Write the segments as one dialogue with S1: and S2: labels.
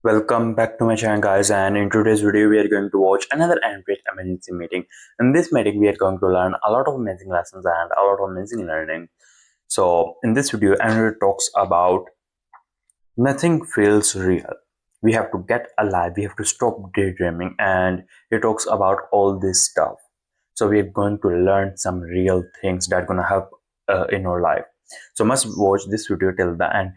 S1: Welcome back to my channel guys, and in today's video we are going to watch another Android emergency meeting. In this meeting we are going to learn a lot of amazing lessons and a lot of amazing learning. So in this video Andrew talks about nothing feels real. We have to get alive, we have to stop daydreaming, and he talks about all this stuff. So we are going to learn some real things that are going to help in our life. So must watch this video till the end.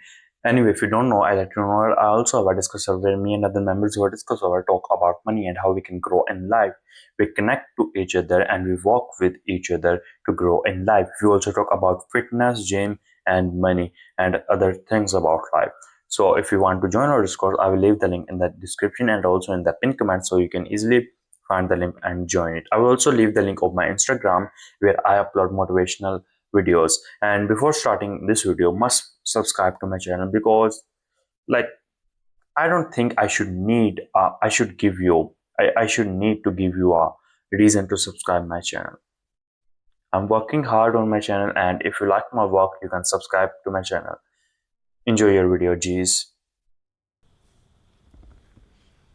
S1: Anyway, if you don't know, I let you know. I also have a discussion where me and other members who are discuss our talk about money and how we can grow in life. We connect to each other and we work with each other to grow in life. We also talk about fitness, gym, and money and other things about life. So if you want to join our Discord, I will leave the link in the description and also in the pinned comment, so you can easily find the link and join it. I will also leave the link of my Instagram where I upload motivational videos. And before starting this video, must subscribe to my channel, because like I don't think I should need I should need to give you a reason to subscribe my channel. I'm working hard on my channel, and if you like my work, you can subscribe to my channel. Enjoy your video, G's.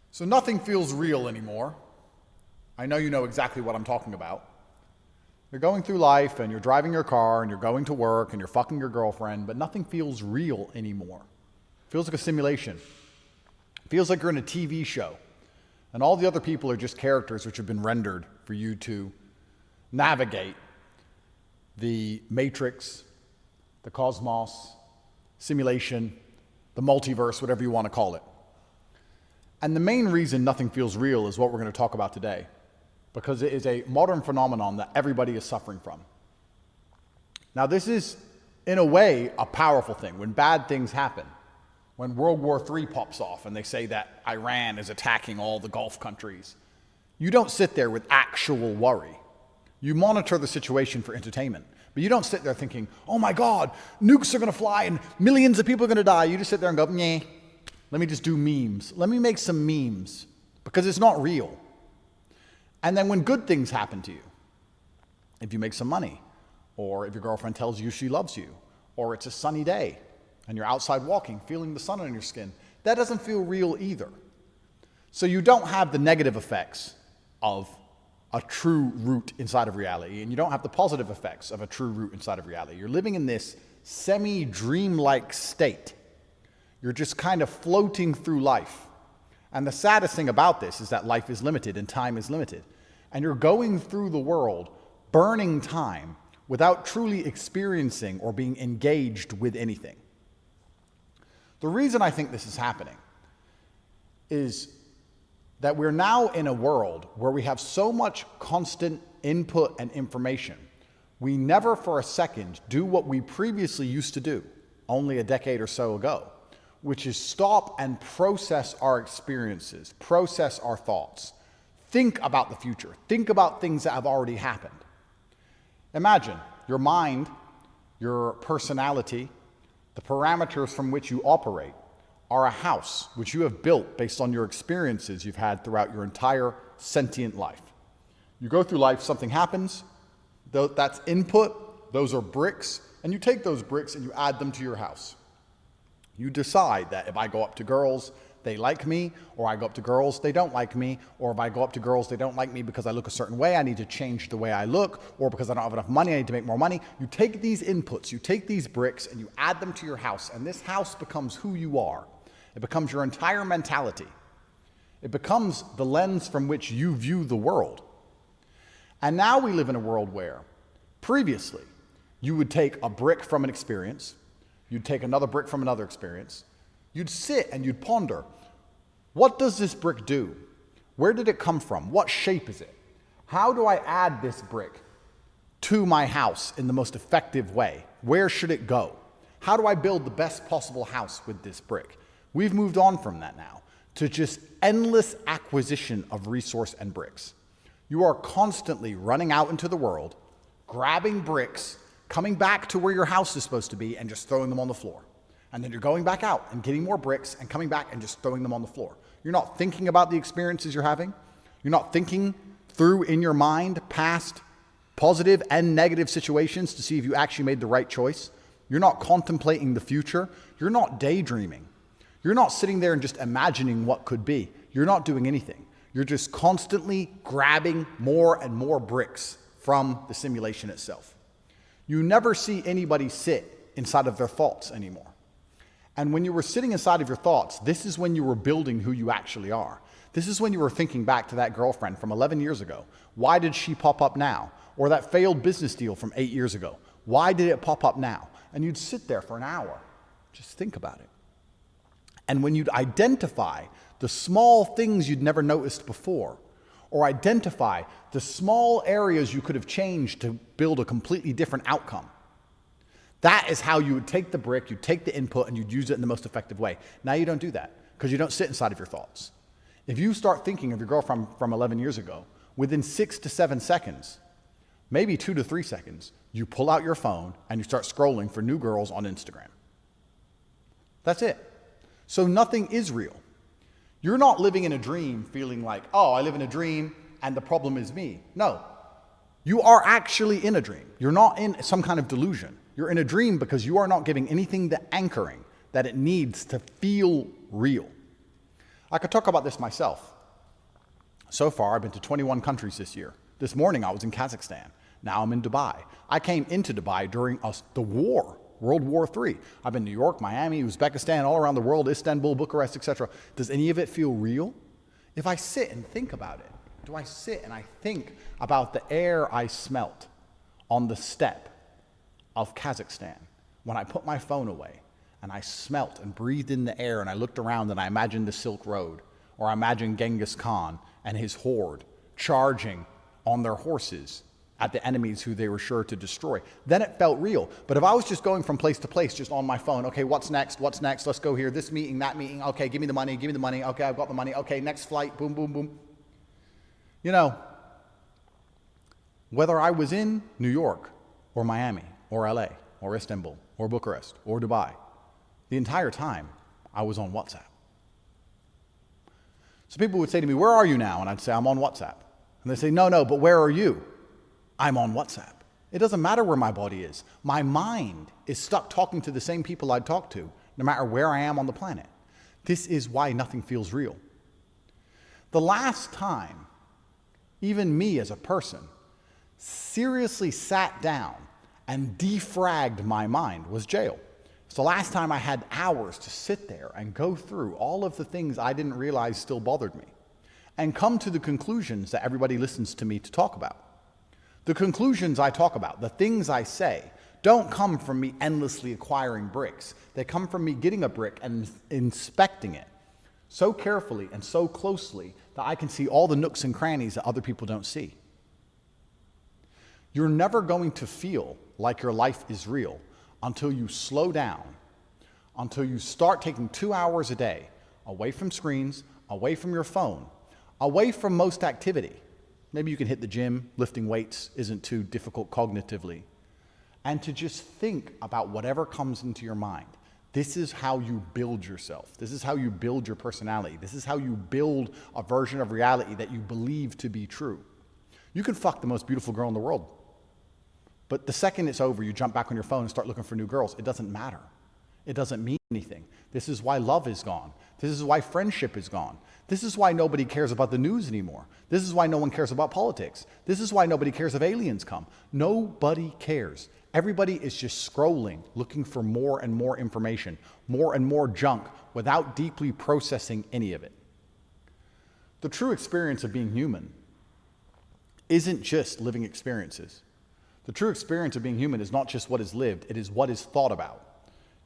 S2: So nothing feels real anymore. I know you know exactly what I'm talking about. You're going through life and you're driving your car and you're going to work and you're fucking your girlfriend, but nothing feels real anymore. It feels like a simulation. It feels like you're in a TV show and all the other people are just characters which have been rendered for you to navigate the matrix, the cosmos, simulation, the multiverse, whatever you want to call it. And the main reason nothing feels real is what we're going to talk about today, because it is a modern phenomenon that everybody is suffering from. Now, this is, in a way, a powerful thing. When bad things happen, when World War III pops off and they say that Iran is attacking all the Gulf countries, you don't sit there with actual worry. You monitor the situation for entertainment, but you don't sit there thinking, oh my God, nukes are going to fly and millions of people are going to die. You just sit there and go, nah, let me just do memes. Let me make some memes, because it's not real. And then when good things happen to you, if you make some money, or if your girlfriend tells you she loves you, or it's a sunny day and you're outside walking, feeling the sun on your skin, that doesn't feel real either. So you don't have the negative effects of a true root inside of reality, and you don't have the positive effects of a true root inside of reality. You're living in this semi-dream-like state. You're just kind of floating through life. And the saddest thing about this is that life is limited and time is limited. And you're going through the world, burning time, without truly experiencing or being engaged with anything. The reason I think this is happening is that we're now in a world where we have so much constant input and information. We never for a second do what we previously used to do, only a decade or so ago, which is stop and process our experiences, process our thoughts, think about the future, think about things that have already happened. Imagine your mind, your personality, the parameters from which you operate are a house which you have built based on your experiences you've had throughout your entire sentient life. You go through life, something happens, that's input, those are bricks, and you take those bricks and you add them to your house. You decide that if I go up to girls, they like me, or I go up to girls, they don't like me, or if I go up to girls, they don't like me because I look a certain way, I need to change the way I look, or because I don't have enough money, I need to make more money. You take these inputs, you take these bricks, and you add them to your house, and this house becomes who you are. It becomes your entire mentality. It becomes the lens from which you view the world. And now we live in a world where, previously, you would take a brick from an experience, you'd take another brick from another experience, you'd sit and you'd ponder, what does this brick do? Where did it come from? What shape is it? How do I add this brick to my house in the most effective way? Where should it go? How do I build the best possible house with this brick? We've moved on from that now to just endless acquisition of resource and bricks. You are constantly running out into the world, grabbing bricks, coming back to where your house is supposed to be and just throwing them on the floor. And then you're going back out and getting more bricks and coming back and just throwing them on the floor. You're not thinking about the experiences you're having. You're not thinking through in your mind past positive and negative situations to see if you actually made the right choice. You're not contemplating the future. You're not daydreaming. You're not sitting there and just imagining what could be. You're not doing anything. You're just constantly grabbing more and more bricks from the simulation itself. You never see anybody sit inside of their thoughts anymore. And when you were sitting inside of your thoughts, this is when you were building who you actually are. This is when you were thinking back to that girlfriend from 11 years ago. Why did she pop up now? Or that failed business deal from 8 years ago. Why did it pop up now? And you'd sit there for an hour. Just think about it. And when you'd identify the small things you'd never noticed before, or identify the small areas you could have changed to build a completely different outcome, that is how you would take the brick, you'd take the input, and you'd use it in the most effective way. Now you don't do that, because you don't sit inside of your thoughts. If you start thinking of your girlfriend from 11 years ago, within 6 to 7 seconds, maybe 2 to 3 seconds, you pull out your phone and you start scrolling for new girls on Instagram. That's it. So nothing is real. You're not living in a dream feeling like, oh, I live in a dream and the problem is me. No, you are actually in a dream. You're not in some kind of delusion. You're in a dream because you are not giving anything the anchoring that it needs to feel real. I could talk about this myself. So far, I've been to 21 countries this year. This morning, I was in Kazakhstan. Now I'm in Dubai. I came into Dubai during the war, World War III. I've been to New York, Miami, Uzbekistan, all around the world, Istanbul, Bucharest, etc. Does any of it feel real? If I sit and think about it, do I sit and I think about the air I smelt on the steppe of Kazakhstan when I put my phone away and I smelt and breathed in the air and I looked around and I imagined the Silk Road, or I imagined Genghis Khan and his horde charging on their horses at the enemies who they were sure to destroy. Then it felt real. But if I was just going from place to place just on my phone, okay, what's next? What's next? Let's go here. This meeting, that meeting. Okay, give me the money. Give me the money. Okay, I've got the money. Okay, next flight. Boom, boom, boom. You know, whether I was in New York or Miami or LA or Istanbul or Bucharest or Dubai, the entire time I was on WhatsApp. So people would say to me, where are you now? And I'd say, I'm on WhatsApp. And they say, no, but where are you? I'm on WhatsApp. It doesn't matter where my body is. My mind is stuck talking to the same people I'd talk to, no matter where I am on the planet. This is why nothing feels real. The last time, even me as a person, seriously sat down and defragged my mind was jail. It's the last time I had hours to sit there and go through all of the things I didn't realize still bothered me and come to the conclusions that everybody listens to me to talk about. The conclusions I talk about, the things I say, don't come from me endlessly acquiring bricks. They come from me getting a brick and inspecting it so carefully and so closely that I can see all the nooks and crannies that other people don't see. You're never going to feel like your life is real until you slow down, until you start taking 2 hours a day away from screens, away from your phone, away from most activity. Maybe you can hit the gym, lifting weights isn't too difficult cognitively. And to just think about whatever comes into your mind. This is how you build yourself. This is how you build your personality. This is how you build a version of reality that you believe to be true. You can fuck the most beautiful girl in the world. But the second it's over, you jump back on your phone and start looking for new girls. It doesn't matter. It doesn't mean anything. This is why love is gone. This is why friendship is gone. This is why nobody cares about the news anymore. This is why no one cares about politics. This is why nobody cares if aliens come. Nobody cares. Everybody is just scrolling, looking for more and more information, more and more junk, without deeply processing any of it. The true experience of being human isn't just living experiences. The true experience of being human is not just what is lived, it is what is thought about.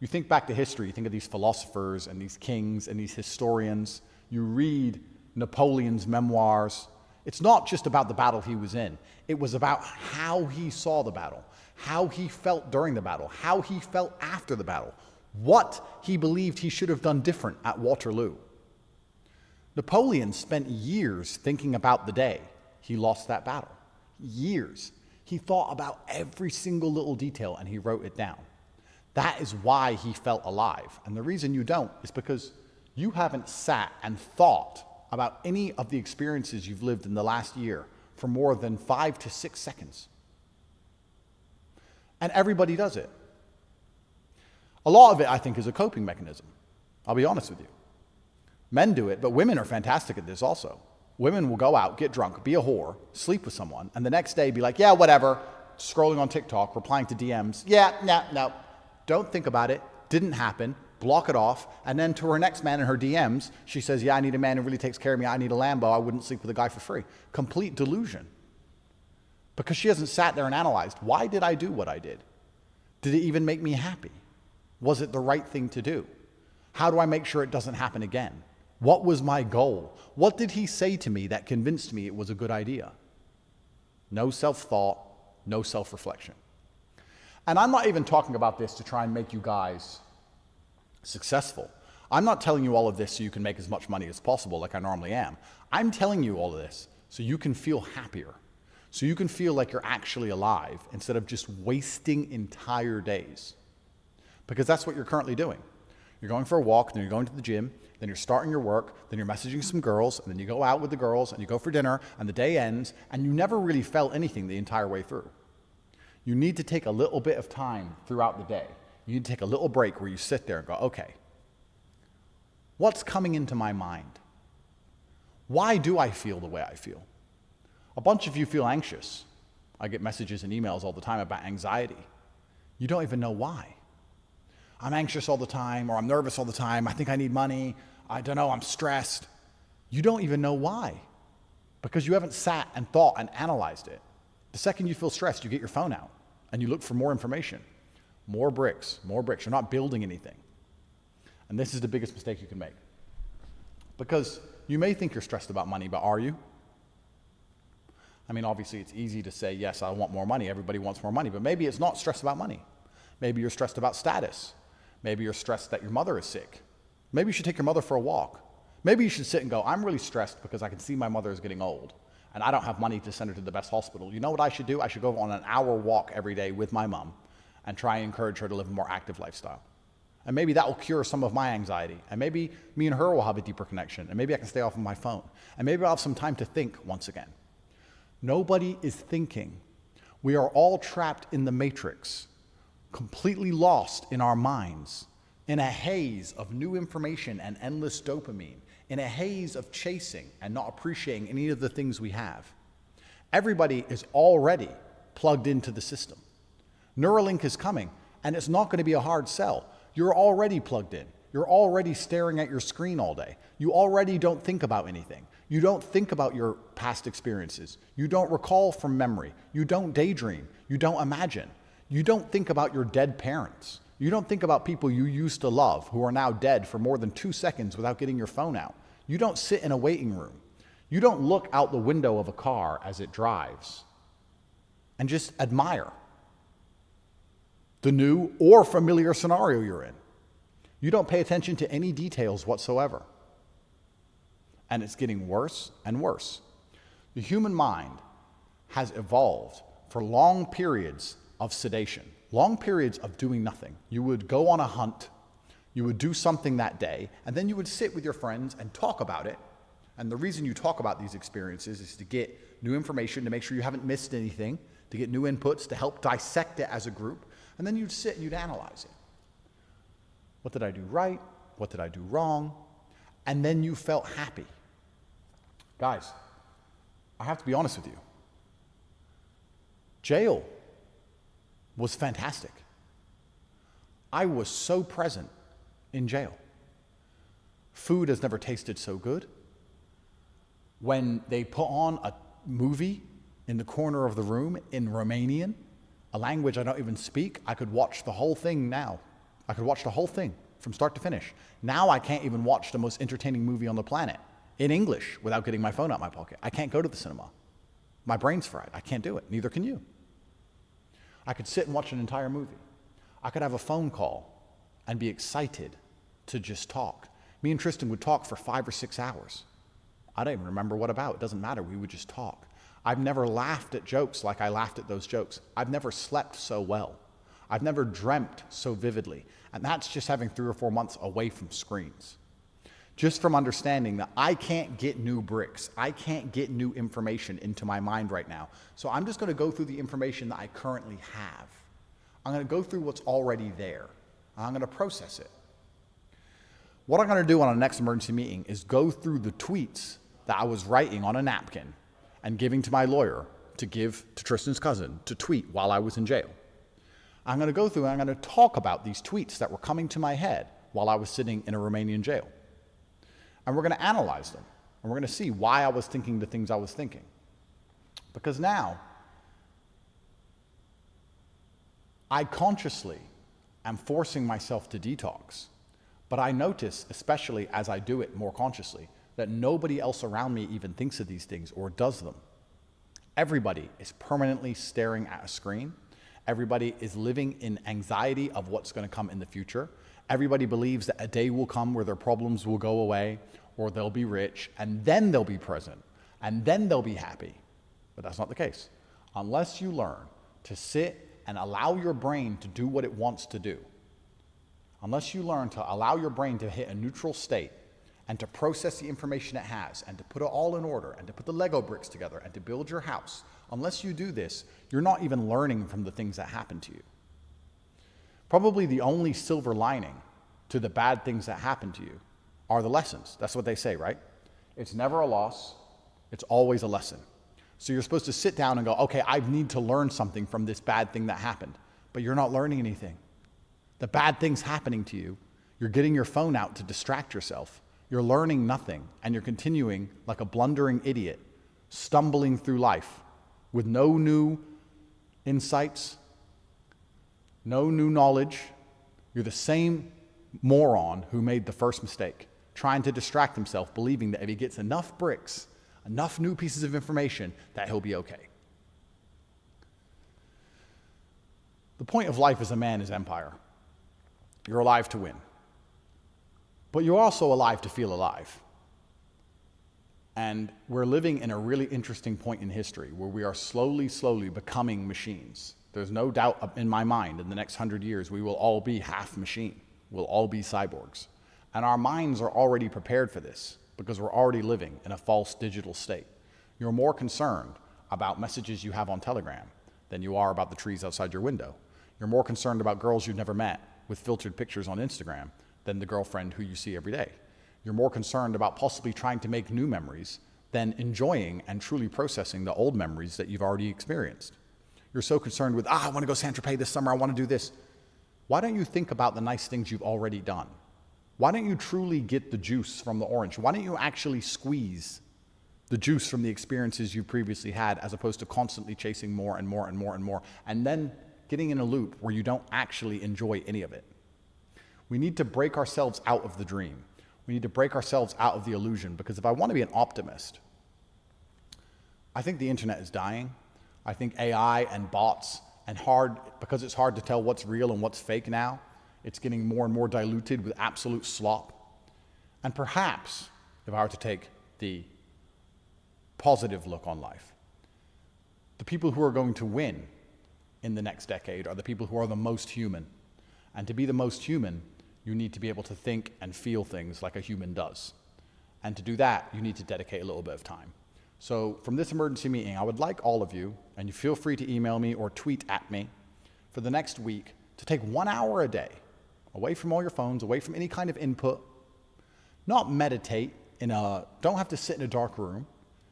S2: You think back to history, you think of these philosophers and these kings and these historians. You read Napoleon's memoirs. It's not just about the battle he was in. It was about how he saw the battle, how he felt during the battle, how he felt after the battle, what he believed he should have done different at Waterloo. Napoleon spent years thinking about the day he lost that battle. Years. He thought about every single little detail and he wrote it down. That is why he felt alive. And the reason you don't is because you haven't sat and thought about any of the experiences you've lived in the last year for more than 5 to 6 seconds. And everybody does it. A lot of it, I think, is a coping mechanism. I'll be honest with you. Men do it, but women are fantastic at this also. Women will go out, get drunk, be a whore, sleep with someone, and the next day be like, yeah, whatever, scrolling on TikTok, replying to DMs. Yeah, no. Don't think about it. Didn't happen. Block it off. And then to her next man in her DMs, she says, yeah, I need a man who really takes care of me. I need a Lambo. I wouldn't sleep with a guy for free. Complete delusion. Because she hasn't sat there and analyzed, why did I do what I did? Did it even make me happy? Was it the right thing to do? How do I make sure it doesn't happen again? What was my goal? What did he say to me that convinced me it was a good idea? No self-thought, no self-reflection. And I'm not even talking about this to try and make you guys successful. I'm not telling you all of this so you can make as much money as possible like I normally am. I'm telling you all of this so you can feel happier, so you can feel like you're actually alive instead of just wasting entire days. Because that's what you're currently doing. You're going for a walk, then you're going to the gym, then you're starting your work, then you're messaging some girls, and then you go out with the girls, and you go for dinner, and the day ends, and you never really felt anything the entire way through. You need to take a little bit of time throughout the day. You need to take a little break where you sit there and go, okay, what's coming into my mind? Why do I feel the way I feel? A bunch of you feel anxious. I get messages and emails all the time about anxiety. You don't even know why. I'm anxious all the time, or I'm nervous all the time. I think I need money. I don't know, I'm stressed. You don't even know why, because you haven't sat and thought and analyzed it. The second you feel stressed, you get your phone out and you look for more information. More bricks, more bricks. You're not building anything. And this is the biggest mistake you can make. Because you may think you're stressed about money, but are you? I mean, obviously it's easy to say, yes, I want more money. Everybody wants more money, but maybe it's not stress about money. Maybe you're stressed about status. Maybe you're stressed that your mother is sick. Maybe you should take your mother for a walk. Maybe you should sit and go, I'm really stressed because I can see my mother is getting old and I don't have money to send her to the best hospital. You know what I should do? I should go on an hour walk every day with my mom and try and encourage her to live a more active lifestyle. And maybe that will cure some of my anxiety. And maybe me and her will have a deeper connection. And maybe I can stay off of my phone. And maybe I'll have some time to think once again. Nobody is thinking. We are all trapped in the matrix, completely lost in our minds, in a haze of new information and endless dopamine, in a haze of chasing and not appreciating any of the things we have. Everybody is already plugged into the system. Neuralink is coming, and it's not going to be a hard sell. You're already plugged in. You're already staring at your screen all day. You already don't think about anything. You don't think about your past experiences. You don't recall from memory. You don't daydream. You don't imagine. You don't think about your dead parents. You don't think about people you used to love who are now dead for more than 2 seconds without getting your phone out. You don't sit in a waiting room. You don't look out the window of a car as it drives and just admire the new or familiar scenario you're in. You don't pay attention to any details whatsoever. And it's getting worse and worse. The human mind has evolved for long periods of sedation, long periods of doing nothing. You would go on a hunt, you would do something that day, and then you would sit with your friends and talk about it. And the reason you talk about these experiences is to get new information, to make sure you haven't missed anything, to get new inputs, to help dissect it as a group. And then you'd sit and you'd analyze it. What did I do right? What did I do wrong? And then you felt happy. Guys, I have to be honest with you. Jail was fantastic. I was so present in jail. Food has never tasted so good. When they put on a movie in the corner of the room in Romanian, a language I don't even speak, I could watch the whole thing now. I could watch the whole thing from start to finish. Now I can't even watch the most entertaining movie on the planet in English without getting my phone out of my pocket. I can't go to the cinema. My brain's fried. I can't do it. Neither can you. I could sit and watch an entire movie. I could have a phone call and be excited to just talk. Me and Tristan would talk for 5 or 6 hours. I don't even remember what about. It doesn't matter. We would just talk. I've never laughed at jokes like I laughed at those jokes. I've never slept so well. I've never dreamt so vividly. And that's just having 3 or 4 months away from screens. Just from understanding that I can't get new bricks. I can't get new information into my mind right now. So I'm just going to go through the information that I currently have. I'm going to go through what's already there. I'm going to process it. What I'm going to do on our next emergency meeting is go through the tweets that I was writing on a napkin and giving to my lawyer to give to Tristan's cousin to tweet while I was in jail. I'm going to go through and I'm going to talk about these tweets that were coming to my head while I was sitting in a Romanian jail. And we're going to analyze them. And we're going to see why I was thinking the things I was thinking. Because now, I consciously am forcing myself to detox. But I notice, especially as I do it more consciously, that nobody else around me even thinks of these things or does them. Everybody is permanently staring at a screen. Everybody is living in anxiety of what's going to come in the future. Everybody believes that a day will come where their problems will go away, or they'll be rich, and then they'll be present, and then they'll be happy. But that's not the case. Unless you learn to sit and allow your brain to do what it wants to do, unless you learn to allow your brain to hit a neutral state and to process the information it has and to put it all in order and to put the Lego bricks together and to build your house, unless you do this, you're not even learning from the things that happen to you. Probably the only silver lining to the bad things that happen to you are the lessons. That's what they say, right? It's never a loss. It's always a lesson. So you're supposed to sit down and go, okay, I need to learn something from this bad thing that happened. But you're not learning anything. The bad thing's happening to you. You're getting your phone out to distract yourself. You're learning nothing, and you're continuing like a blundering idiot, stumbling through life with no new insights, no new knowledge. You're the same moron who made the first mistake, trying to distract himself, believing that if he gets enough bricks, enough new pieces of information, that he'll be okay. The point of life as a man is empire. You're alive to win. But you're also alive to feel alive. And we're living in a really interesting point in history where we are slowly becoming machines. There's no doubt in my mind in the next 100 years we will all be half machine. We'll all be cyborgs. And our minds are already prepared for this because we're already living in a false digital state. You're more concerned about messages you have on Telegram than you are about the trees outside your window. You're more concerned about girls you've never met with filtered pictures on Instagram than the girlfriend who you see every day. You're more concerned about possibly trying to make new memories than enjoying and truly processing the old memories that you've already experienced. You're so concerned with, I want to go Saint-Tropez this summer, I want to do this. Why don't you think about the nice things you've already done? Why don't you truly get the juice from the orange? Why don't you actually squeeze the juice from the experiences you previously had as opposed to constantly chasing more and more and more and more, and then getting in a loop where you don't actually enjoy any of it? We need to break ourselves out of the dream. We need to break ourselves out of the illusion, because if I want to be an optimist, I think the internet is dying. I think AI and bots and because it's hard to tell what's real and what's fake now, it's getting more and more diluted with absolute slop. And perhaps, if I were to take the positive look on life, the people who are going to win in the next decade are the people who are the most human. And to be the most human, you need to be able to think and feel things like a human does. And to do that, you need to dedicate a little bit of time. So from this emergency meeting, I would like all of you, and you feel free to email me or tweet at me, for the next week to take 1 hour a day, away from all your phones, away from any kind of input. Not meditate don't have to sit in a dark room.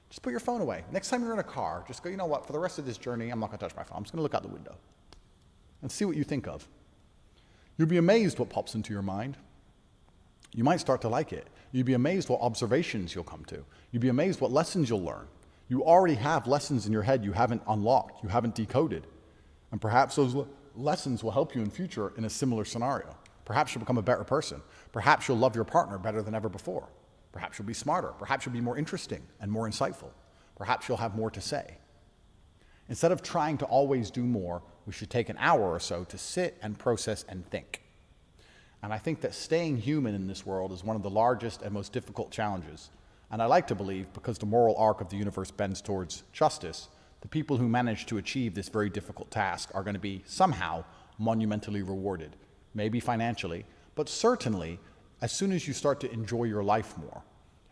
S2: Just put your phone away. Next time you're in a car, just go, you know what, for the rest of this journey, I'm not gonna touch my phone. I'm just gonna look out the window and see what you think of. You'll be amazed what pops into your mind. You might start to like it. You'd be amazed what observations you'll come to. You'd be amazed what lessons you'll learn. You already have lessons in your head you haven't unlocked, you haven't decoded. And perhaps those lessons will help you in future in a similar scenario. Perhaps you'll become a better person. Perhaps you'll love your partner better than ever before. Perhaps you'll be smarter. Perhaps you'll be more interesting and more insightful. Perhaps you'll have more to say. Instead of trying to always do more, we should take an hour or so to sit and process and think. And I think that staying human in this world is one of the largest and most difficult challenges. And I like to believe, because the moral arc of the universe bends towards justice, the people who manage to achieve this very difficult task are going to be somehow monumentally rewarded. Maybe financially, but certainly as soon as you start to enjoy your life more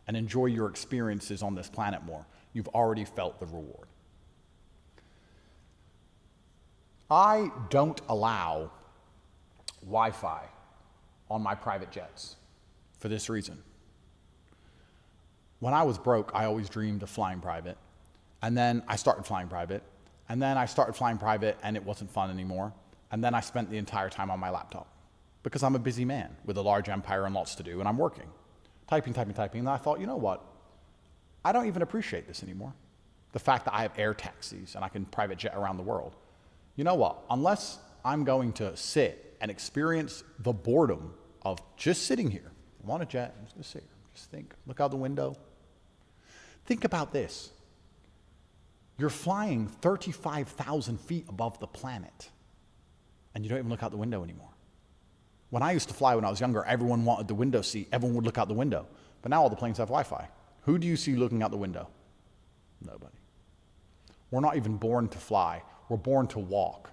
S2: and enjoy your experiences on this planet more, you've already felt the reward. I don't allow Wi-Fi on my private jets. for this reason. When I was broke, I always dreamed of flying private. And then I started flying private. And then I started flying private and it wasn't fun anymore. And then I spent the entire time on my laptop because I'm a busy man with a large empire and lots to do, and I'm working. Typing. And I thought, you know what? I don't even appreciate this anymore. The fact that I have air taxis and I can private jet around the world. You know what? Unless I'm going to sit and experience the boredom of just sitting here, I'm on a jet, I'm just going to sit here, just think, look out the window. Think about this. You're flying 35,000 feet above the planet, and you don't even look out the window anymore. When I used to fly when I was younger, everyone wanted the window seat. Everyone would look out the window. But now all the planes have Wi-Fi. Who do you see looking out the window? Nobody. We're not even born to fly. We're born to walk.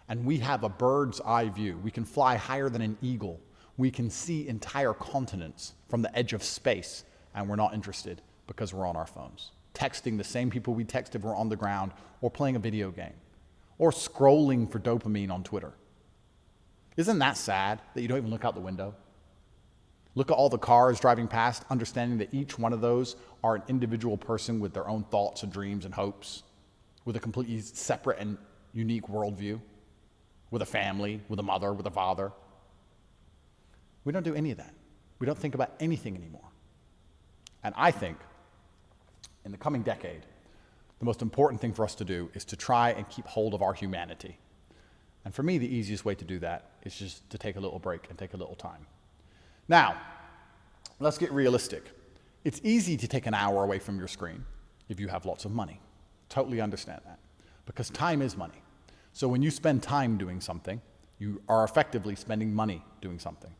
S2: And we have a bird's eye view. We can fly higher than an eagle. We can see entire continents from the edge of space, and we're not interested because we're on our phones, texting the same people we text if we're on the ground, or playing a video game, or scrolling for dopamine on Twitter. Isn't that sad that you don't even look out the window? Look at all the cars driving past, understanding that each one of those are an individual person with their own thoughts and dreams and hopes, with a completely separate and unique worldview, with a family, with a mother, with a father. We don't do any of that. We don't think about anything anymore. And I think in the coming decade, the most important thing for us to do is to try and keep hold of our humanity. And for me, the easiest way to do that is just to take a little break and take a little time. Now, let's get realistic. It's easy to take an hour away from your screen if you have lots of money. Totally understand that. Because time is money. So when you spend time doing something, you are effectively spending money doing something.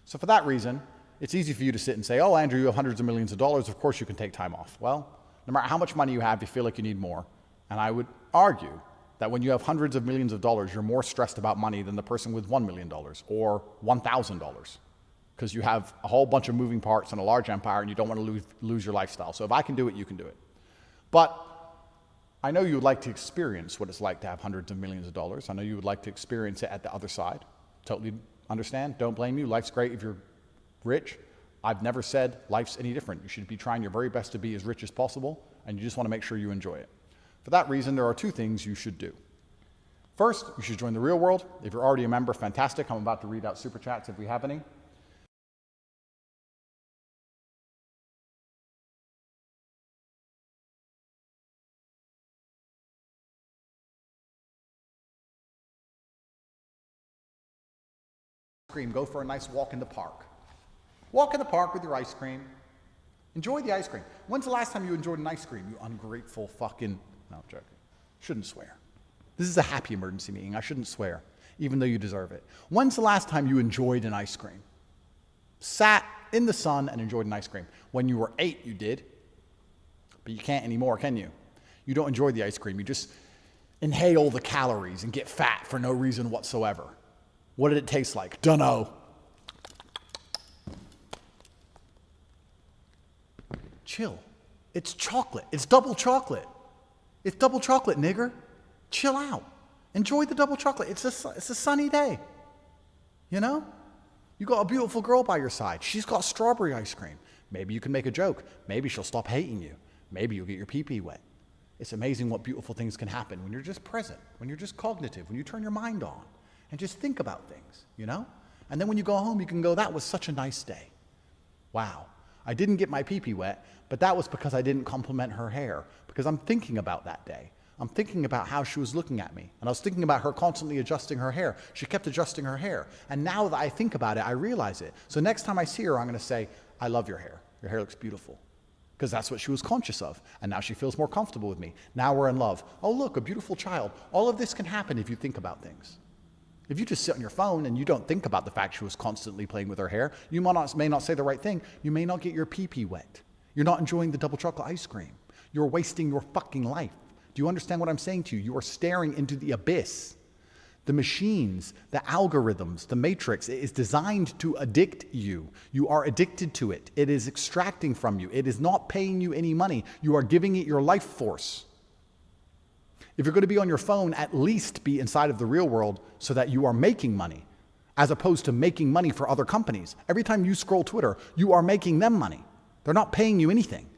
S2: So for that reason, it's easy for you to sit and say, oh, Andrew, you have hundreds of millions of dollars, of course you can take time off. Well, no matter how much money you have, you feel like you need more. And I would argue that when you have hundreds of millions of dollars, you're more stressed about money than the person with $1 million or $1,000, because you have a whole bunch of moving parts and a large empire and you don't want to lose your lifestyle. So if I can do it, you can do it. But I know you would like to experience what it's like to have hundreds of millions of dollars. I know you would like to experience it at the other side. Totally understand. Don't blame you. Life's great if you're rich. I've never said life's any different. You should be trying your very best to be as rich as possible, and you just want to make sure you enjoy it. For that reason, there are two things you should do. First, you should join the real world. If you're already a member, fantastic. I'm about to read out super chats if we have any. Go for a nice walk in the park. Walk in the park with your ice cream. Enjoy the ice cream. When's the last time you enjoyed an ice cream, you ungrateful fucking... No, I'm joking. Shouldn't swear. This is a happy emergency meeting. I shouldn't swear, even though you deserve it. When's the last time you enjoyed an ice cream? Sat in the sun and enjoyed an ice cream. When you were 8, you did. But you can't anymore, can you? You don't enjoy the ice cream. You just inhale the calories and get fat for no reason whatsoever. What did it taste like? Dunno. Chill. It's chocolate. It's double chocolate. It's double chocolate, nigger. Chill out. Enjoy the double chocolate. It's a sunny day. You know? You got a beautiful girl by your side. She's got strawberry ice cream. Maybe you can make a joke. Maybe she'll stop hating you. Maybe you'll get your pee-pee wet. It's amazing what beautiful things can happen when you're just present, when you're just cognitive, when you turn your mind on and just think about things, you know? And then when you go home, you can go, that was such a nice day. Wow. I didn't get my pee-pee wet, but that was because I didn't compliment her hair, because I'm thinking about that day. I'm thinking about how she was looking at me, and I was thinking about her constantly adjusting her hair. She kept adjusting her hair, and now that I think about it, I realize it. So next time I see her, I'm going to say, I love your hair. Your hair looks beautiful. Because that's what she was conscious of, and now she feels more comfortable with me. Now we're in love. Oh, look, a beautiful child. All of this can happen if you think about things. If you just sit on your phone and you don't think about the fact she was constantly playing with her hair, you may not say the right thing. You may not get your pee-pee wet. You're not enjoying the double chocolate ice cream. You're wasting your fucking life. Do you understand what I'm saying to you? You are staring into the abyss. The machines, the algorithms, the matrix, it is designed to addict you. You are addicted to it. It is extracting from you. It is not paying you any money. You are giving it your life force. If you're going to be on your phone, at least be inside of the real world so that you are making money. as opposed to making money for other companies. Every time you scroll Twitter, you are making them money. They're not paying you anything.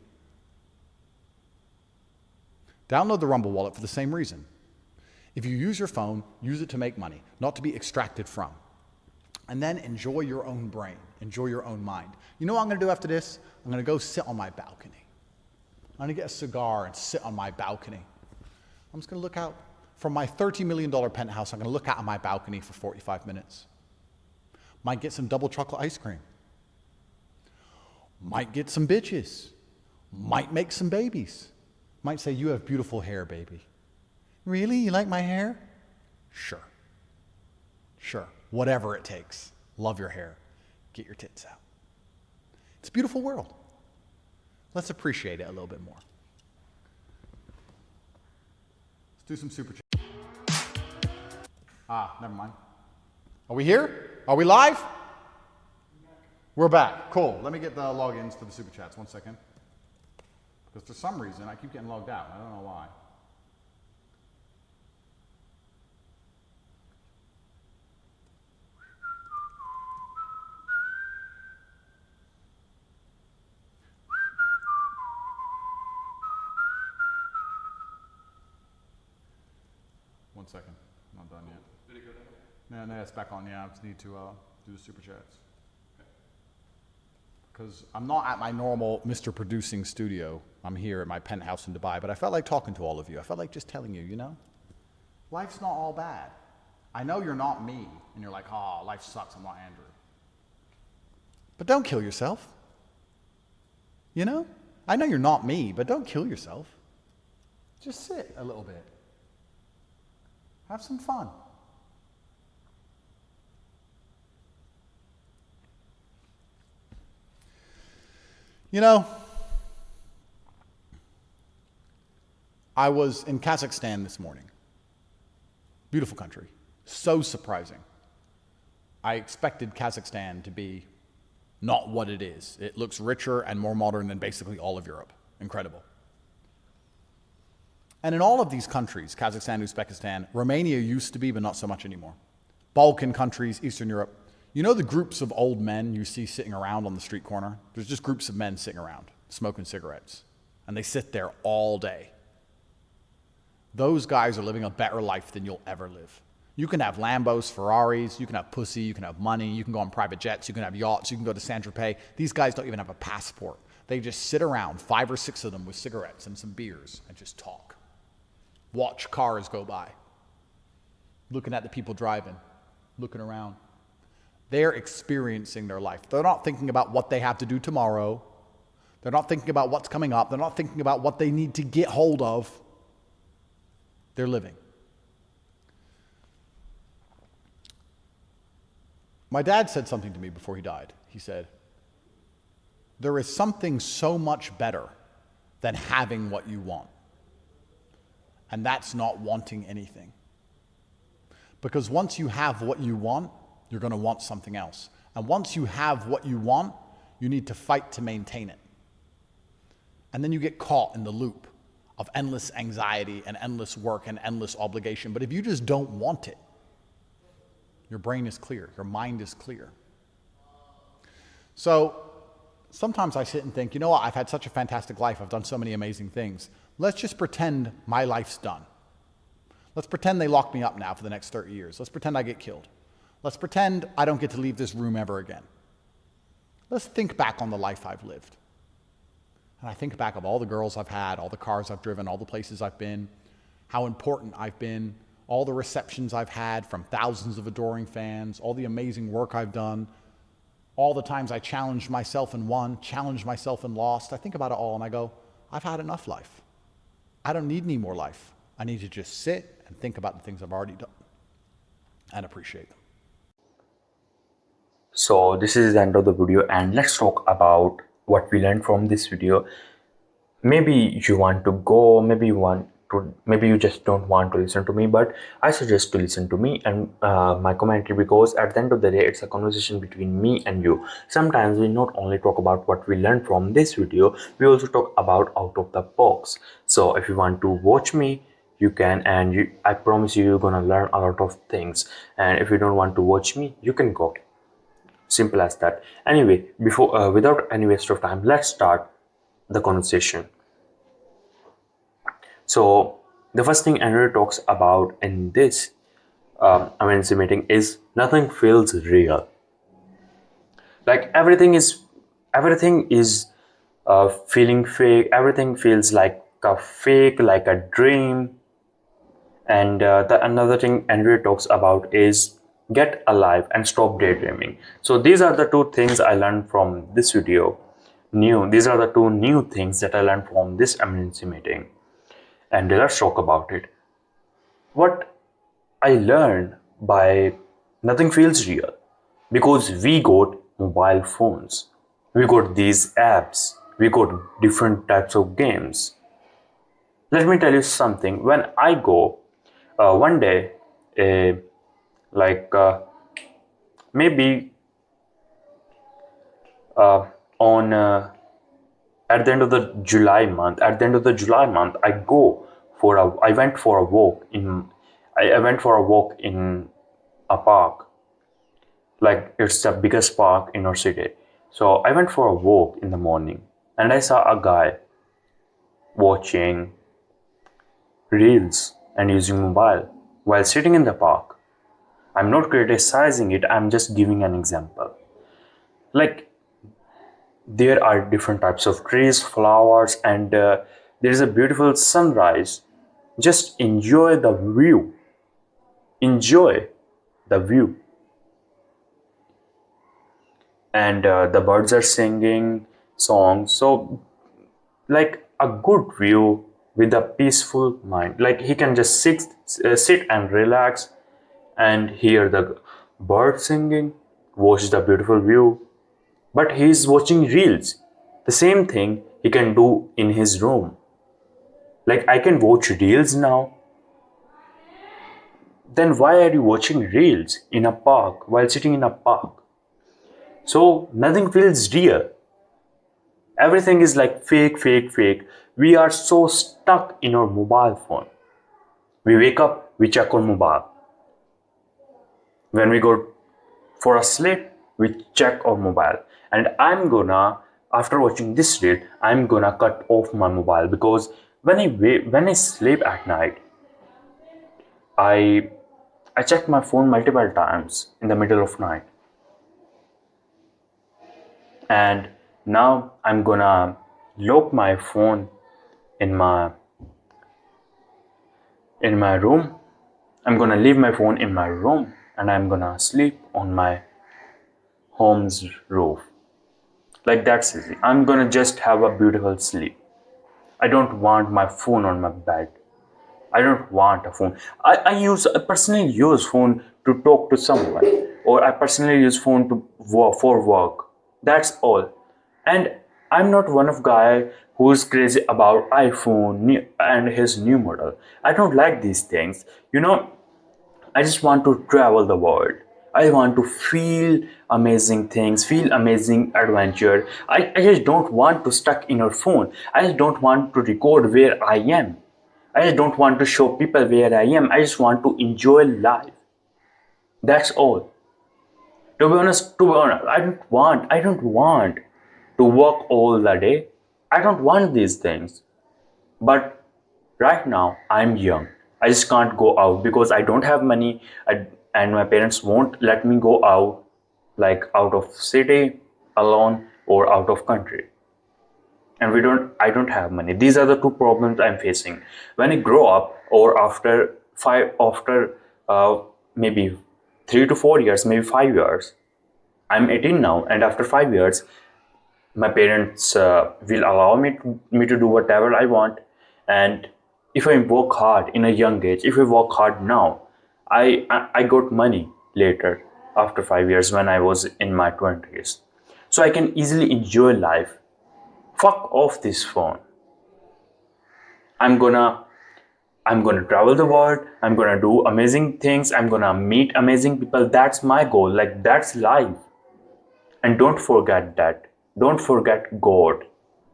S2: Download the Rumble wallet for the same reason. If you use your phone, use it to make money, not to be extracted from. And then enjoy your own brain, enjoy your own mind. You know what I'm going to do after this? I'm going to go sit on my balcony. I'm going to get a cigar and sit on my balcony. I'm just going to look out from my $30 million penthouse. I'm going to look out on my balcony for 45 minutes. Might get some double chocolate ice cream. Might get some bitches. Might make some babies. Might say, you have beautiful hair, baby. Really? You like my hair? Sure. Sure. Whatever it takes. Love your hair. Get your tits out. It's a beautiful world. Let's appreciate it a little bit more. Let's do some super chat. Never mind. Are we here? Are we live? We're back. Cool. Let me get the logins to the super chats. 1 second. Because for some reason, I keep getting logged out. I don't know why. One second. I'm not done yet. Did it go down? No, it's back on. Yeah, I just need to do the super chats. Because I'm not at my normal Mr. Producing studio. I'm here at my penthouse in Dubai, but I felt like talking to all of you. I felt like just telling you, you know, life's not all bad. I know you're not me, and you're like, oh, life sucks, I'm not Andrew. But don't kill yourself. You know? I know you're not me, but don't kill yourself. Just sit a little bit. Have some fun. You know, I was in Kazakhstan this morning. Beautiful country. So surprising. I expected Kazakhstan to be not what it is. It looks richer and more modern than basically all of Europe. Incredible. And in all of these countries, Kazakhstan, Uzbekistan, Romania used to be, but not so much anymore. Balkan countries, Eastern Europe. You know the groups of old men you see sitting around on the street corner? There's just groups of men sitting around, smoking cigarettes. And they sit there all day. Those guys are living a better life than you'll ever live. You can have Lambos, Ferraris, you can have pussy, you can have money, you can go on private jets, you can have yachts, you can go to Saint-Tropez. These guys don't even have a passport. They just sit around, 5 or 6 of them with cigarettes and some beers and just talk. Watch cars go by. Looking at the people driving, looking around. They're experiencing their life. They're not thinking about what they have to do tomorrow. They're not thinking about what's coming up. They're not thinking about what they need to get hold of. They're living. My dad said something to me before he died. He said, there is something so much better than having what you want. And that's not wanting anything. Because once you have what you want, you're going to want something else. And once you have what you want, you need to fight to maintain it. And then you get caught in the loop of endless anxiety and endless work and endless obligation. But if you just don't want it, your brain is clear, your mind is clear. So sometimes I sit and think, you know what, I've had such a fantastic life, I've done so many amazing things. Let's just pretend my life's done. Let's pretend they lock me up now for the next 30 years. Let's pretend I get killed. Let's pretend I don't get to leave this room ever again. Let's think back on the life I've lived. And I think back of all the girls I've had, all the cars I've driven, all the places I've been, how important I've been, all the receptions I've had from thousands of adoring fans, all the amazing work I've done, all the times I challenged myself and won, challenged myself and lost. I think about it all and I go, I've had enough life. I don't need any more life. I need to just sit and think about the things I've already done and appreciate them.
S1: So this is the end of the video, and let's talk about what we learned from this video. Maybe you want to go, maybe you just don't want to listen to me, but I suggest to listen to me and my commentary, because at the end of the day it's a conversation between me and you. Sometimes we not only talk about what we learned from this video, we also talk about out of the box. So if you want to watch me you can, and I promise you, you're gonna learn a lot of things. And if you don't want to watch me, you can go. Simple as that. Anyway, before without any waste of time, let's start the conversation. So the first thing Andrew talks about in this emergency meeting is nothing feels real. Like everything is feeling fake. Everything feels like a fake, like a dream. And the another thing Andrew talks about is get alive and stop daydreaming. So these are the two things I learned from this video. These are the two new things that I learned from this emergency meeting. And let's talk about it. What I learned by nothing feels real because we got mobile phones, we got these apps, we got different types of games. Let me tell you something. When I go one day, uh, like maybe on at the end of the July month, I went for a walk in I went for a walk in a park, like it's the biggest park in our city. So I went for a walk in the morning and I saw a guy watching reels and using mobile while sitting in the park. I'm not criticizing it, I'm just giving an example. Like there are different types of trees, flowers, and there is a beautiful sunrise. Just enjoy the view. Enjoy the view. And the birds are singing songs. So, like a good view with a peaceful mind. Like he can just sit and relax and hear the birds singing, watch the beautiful view. But he is watching reels. The same thing he can do in his room. Like I can watch reels now. Then why are you watching reels in a park while sitting in a park? So nothing feels real. Everything is like fake, fake, fake. We are so stuck in our mobile phone. We wake up, we check our mobile. When we go for a sleep, we check our mobile. And after watching this reel, I'm gonna cut off my mobile because when I sleep at night, I I check my phone multiple times in the middle of night. And now I'm gonna lock my phone in my room. I'm gonna leave my phone in my room and I'm gonna sleep on my home's roof. Like that's easy. I'm gonna just have a beautiful sleep. I don't want my phone on my bed. I don't want a phone. I personally use phone to talk to someone, or I personally use phone to for work. That's all. And I'm not one of guy who's crazy about iPhone and his new model. I don't like these things. I just want to travel the world. I want to feel amazing things, feel amazing adventure. I just don't want to stuck in your phone. I just don't want to record where I am. I just don't want to show people where I am. I just want to enjoy life. That's all. To be honest, I don't want to work all the day. I don't want these things. But right now, I'm young. I just can't go out because I don't have money, and my parents won't let me go out, like out of city alone or out of country. And I don't have money. These are the two problems I'm facing. When I grow up, or after maybe 3 to 4 years, maybe 5 years, I'm 18 now, and after 5 years, my parents will allow me to do whatever I want. And if I work hard in a young age, if I work hard now, I got money later after 5 years when I was in my 20s, so I can easily enjoy life. Fuck off this phone. I'm gonna I'm gonna travel the world. I'm gonna do amazing things. I'm gonna meet amazing people. That's my goal. Like that's life. And don't forget that. Don't forget God.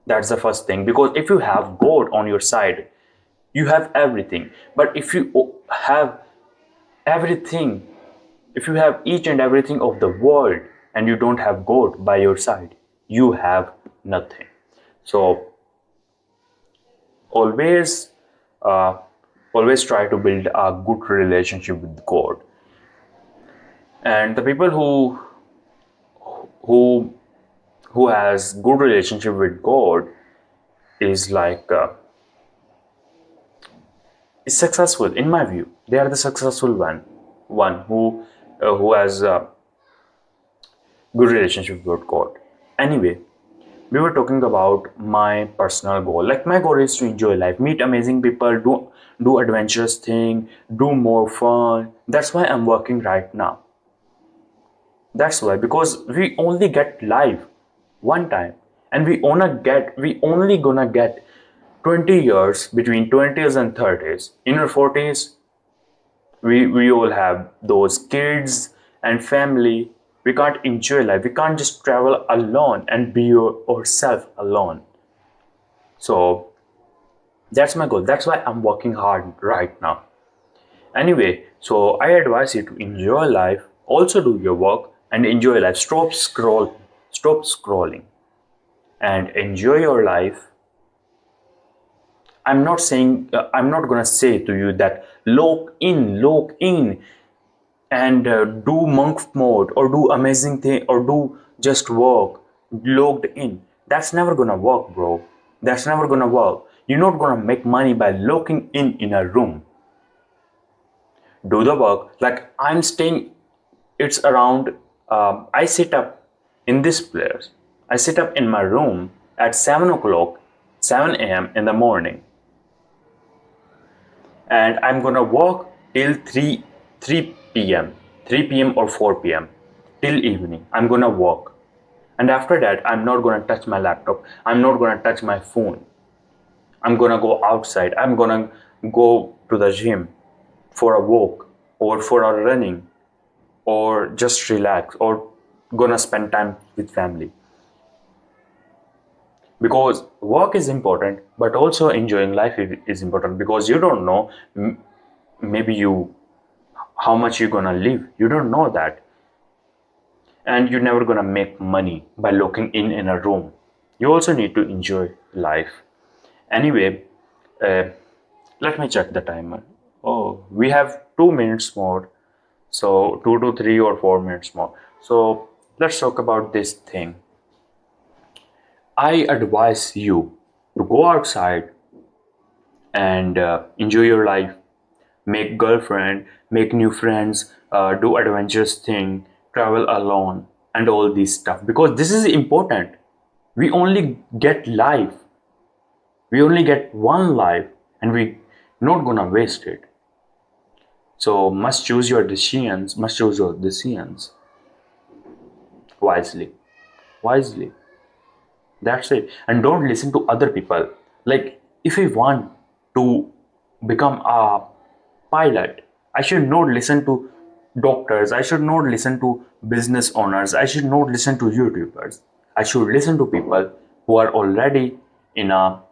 S1: That's the first thing. Because if you have God on your side, You have everything. But if you have everything, if you have each and everything of the world and you don't have God by your side, you have nothing. So always, uh, always try to build a good relationship with God. And the people who who has good relationship with God is is successful in my view. They are the successful one who has a good relationship with God. Anyway, we were talking about my personal goal. Like my goal is to enjoy life, meet amazing people, do adventurous thing, do more fun. That's why I'm working right now. That's why, because we only get life one time, and we only gonna get 20 years, between 20s and 30s. In our 40s, we all have those kids and family. We can't enjoy life. We can't just travel alone and be yourself alone. So that's my goal. That's why I'm working hard right now. Anyway, so I advise you to enjoy life, also do your work and enjoy life. Stop scrolling and enjoy your life. I'm not gonna say to you that lock in, and do monk mode or do amazing thing or do just work logged in. That's never gonna work, bro. That's never gonna work. You're not gonna make money by locking in a room. Do the work. Like I'm staying, it's around, I sit up in this place. I sit up in my room at 7 o'clock, 7 a.m. in the morning, and I'm gonna work till 3 p.m. 3 p.m. or 4 p.m. till evening. I'm gonna work, and after that, I'm not gonna touch my laptop. I'm not gonna touch my phone. I'm gonna go outside. I'm gonna go to the gym for a walk or for a running or just relax or gonna spend time with family, because work is important but also enjoying life is important, because you don't know, maybe you how much you're gonna live, you don't know that, and you're never gonna make money by locking in a room. You also need to enjoy life. Anyway, uh, let me check the timer. Oh, we have 2 minutes more, so 2 to 3 or 4 minutes more. So let's talk about this thing. I advise you to go outside and enjoy your life, make girlfriend, make new friends, do adventurous thing, travel alone, and all this stuff, because this is important. We only get life. We only get one life, and we not gonna waste it. So must choose your decisions. Must choose your decisions wisely. Wisely. That's it. And don't listen to other people. Like, if I want to become a pilot, I should not listen to doctors. I should not listen to business owners. I should not listen to YouTubers. I should listen to people who are already in a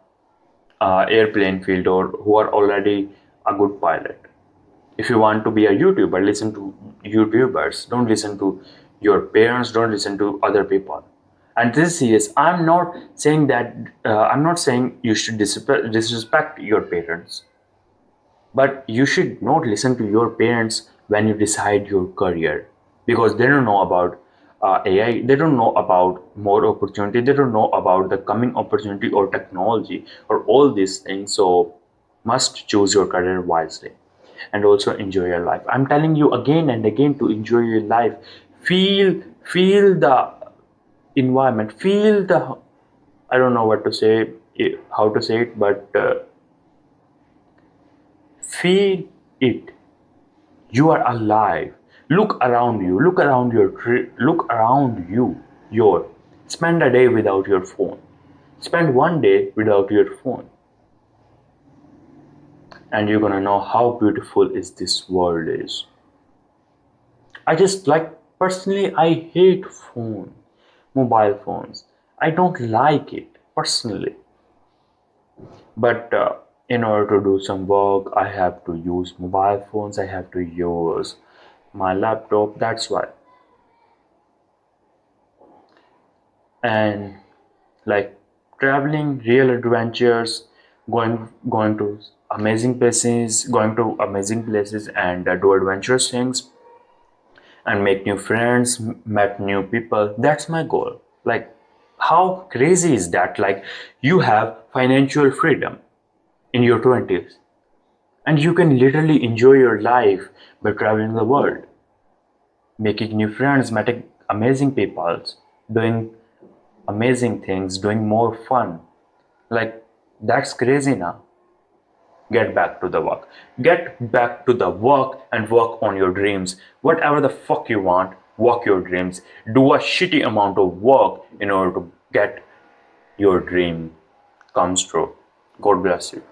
S1: airplane field or who are already a good pilot. If you want to be a YouTuber, listen to YouTubers. Don't listen to your parents. Don't listen to other people. And this is serious. I'm not saying that. I'm not saying you should disrespect your parents, but you should not listen to your parents when you decide your career, because they don't know about AI. They don't know about more opportunity. They don't know about the coming opportunity or technology or all these things. So must choose your career wisely and also enjoy your life. I'm telling you again and again to enjoy your life. Feel the environment. Feel the, I don't know what to say, how to say it, but feel it. You are alive. Look around you. Look around you. Your spend a day without your phone. Spend one day without your phone, and you're gonna know how beautiful is this world is. I just like, personally, I hate mobile phones. I don't like it personally. But In order to do some work, I have to use mobile phones, I have to use my laptop. That's why. And like traveling, real adventures, going to amazing places and do adventurous things and make new friends, met new people. That's my goal. Like, how crazy is that? Like, you have financial freedom in your 20s and you can literally enjoy your life by traveling the world, making new friends, meeting amazing people, doing amazing things, doing more fun. Like, that's crazy now. Get back to the work. Get back to the work and work on your dreams. Whatever the fuck you want, work your dreams. Do a shitty amount of work in order to get your dream comes true. God bless you.